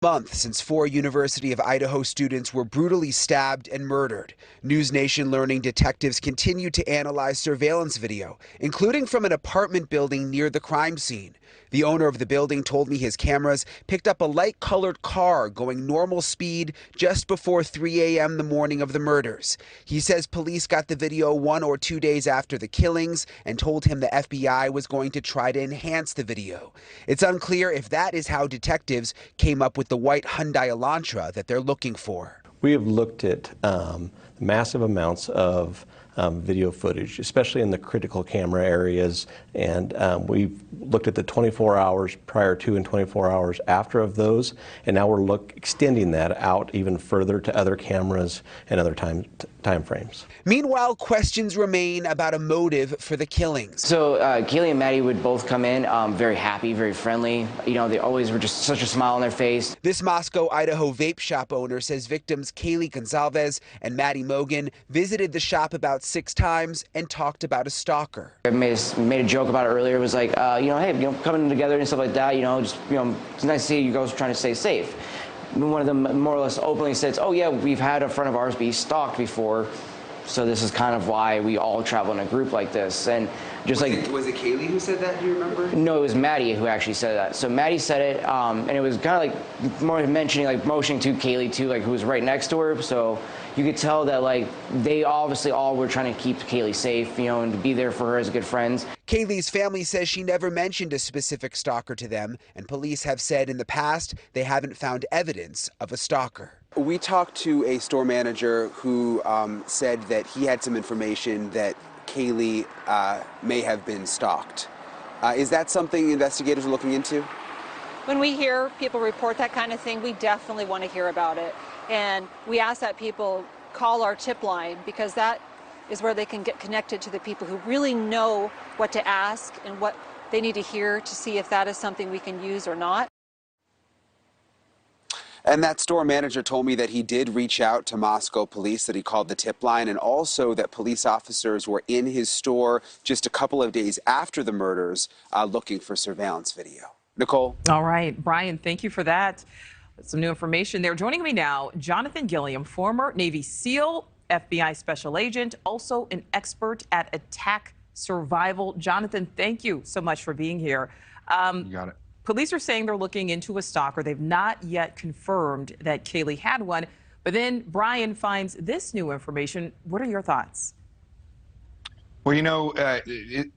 Month since 4 University of Idaho students were brutally stabbed and murdered. NewsNation learning detectives continue to analyze surveillance video, including from an apartment building near the crime scene. The owner of the building told me his cameras picked up a light-colored car going normal speed just before 3 a.m. the morning of the murders. He says police got the video 1 or 2 days after the killings and told him the FBI was going to try to enhance the video. It's unclear if that is how detectives came up with the white Hyundai Elantra that they're looking for. We have looked at massive amounts of video footage, especially in the critical camera areas, and we've looked at the 24 hours prior to and 24 hours after of those, and now we're extending that out even further to other cameras and other time frames. Meanwhile, questions remain about a motive for the killings. So Gilliam and Maddie would both come in very happy, very friendly. You know, they always were just such a smile on their face. This Moscow, Idaho vape shop owner says victims Kaylee Goncalves and Maddie Mogan visited the shop about 6 times and talked about a stalker. I made a joke about it earlier. It was like, hey, coming together and stuff like that, it's nice to see you guys trying to stay safe. One of them more or less openly says, oh yeah, we've had a friend of ours be stalked before, so this is kind of why we all travel in a group like this. And just was it Kaylee who said that, do you remember? No, it was Maddie who actually said that. So Maddie said it, and it was kind of like more mentioning, like motioning to Kaylee too, like who was right next to her. So you could tell that like they obviously all were trying to keep Kaylee safe, and to be there for her as good friends. Kaylee's family says she never mentioned a specific stalker to them, and police have said in the past they haven't found evidence of a stalker. We talked to a store manager who said that he had some information that Kaylee may have been stalked. Is that something investigators are looking into? When we hear people report that kind of thing, we definitely want to hear about it. And we ask that people call our tip line, because that is where they can get connected to the people who really know what to ask and what they need to hear to see if that is something we can use or not. And that store manager told me that he did reach out to Moscow police, that he called the tip line, and also that police officers were in his store just a couple of days after the murders looking for surveillance video. Nichole? All right, Brian, thank you for that. Some new information there. Joining me now, Jonathan Gilliam, former Navy SEAL, FBI special agent, also an expert at attack survival. Jonathan, thank you so much for being here. You got it. Police are saying they're looking into a stalker. They've not yet confirmed that Kaylee had one. But then Brian finds this new information. What are your thoughts? Well,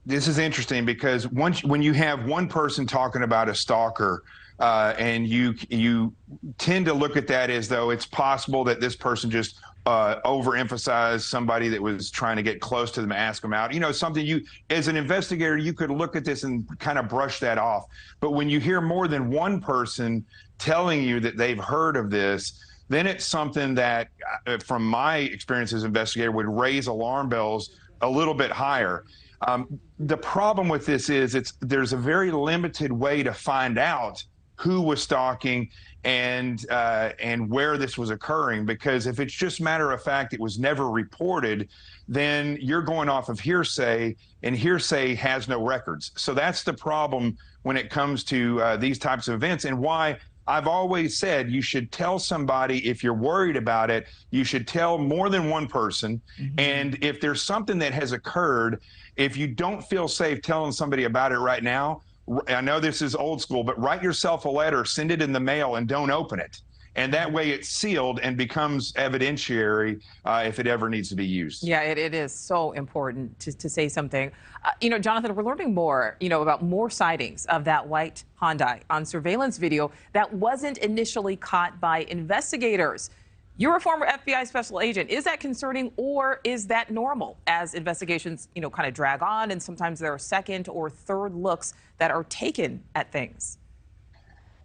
this is interesting, because when you have one person talking about a stalker, and you tend to look at that as though it's possible that this person just overemphasized somebody that was trying to get close to them, ask them out. Something you, as an investigator, you could look at this and kind of brush that off. But when you hear more than one person telling you that they've heard of this, then it's something that, from my experience as an investigator, would raise alarm bells a little bit higher. The problem with this is there's a very limited way to find out who was stalking and where this was occurring, because if it's just matter of fact it was never reported, then you're going off of hearsay, and hearsay has no records. So that's the problem when it comes to these types of events, and why I've always said you should tell somebody, if you're worried about it, you should tell more than one person. Mm-hmm. And if there's something that has occurred, if you don't feel safe telling somebody about it right now, I know this is old school, but write yourself a letter, send it in the mail, and don't open it. And that way it's sealed and becomes evidentiary if it ever needs to be used. Yeah, it is so important to say something. Jonathan, we're learning more, about more sightings of that white Hyundai on surveillance video that wasn't initially caught by investigators. You're a former FBI special agent. Is that concerning, or is that normal as investigations, kind of drag on, and sometimes there are second or third looks that are taken at things?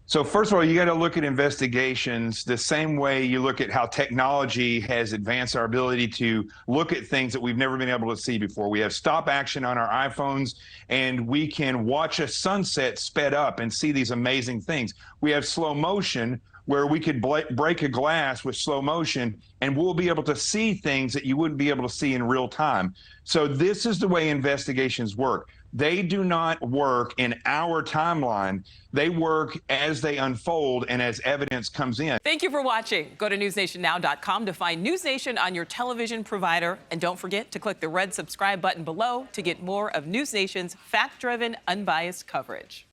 So first of all, you got to look at investigations the same way you look at how technology has advanced our ability to look at things that we've never been able to see before. We have stop action on our iPhones, and we can watch a sunset sped up and see these amazing things. We have slow motion, where we could break a glass with slow motion, and we'll be able to see things that you wouldn't be able to see in real time. So this is the way investigations work. They do not work in our timeline. They work as they unfold and as evidence comes in. Thank you for watching. Go to newsnationnow.com to find NewsNation on your television provider. And don't forget to click the red subscribe button below to get more of NewsNation's fact-driven, unbiased coverage.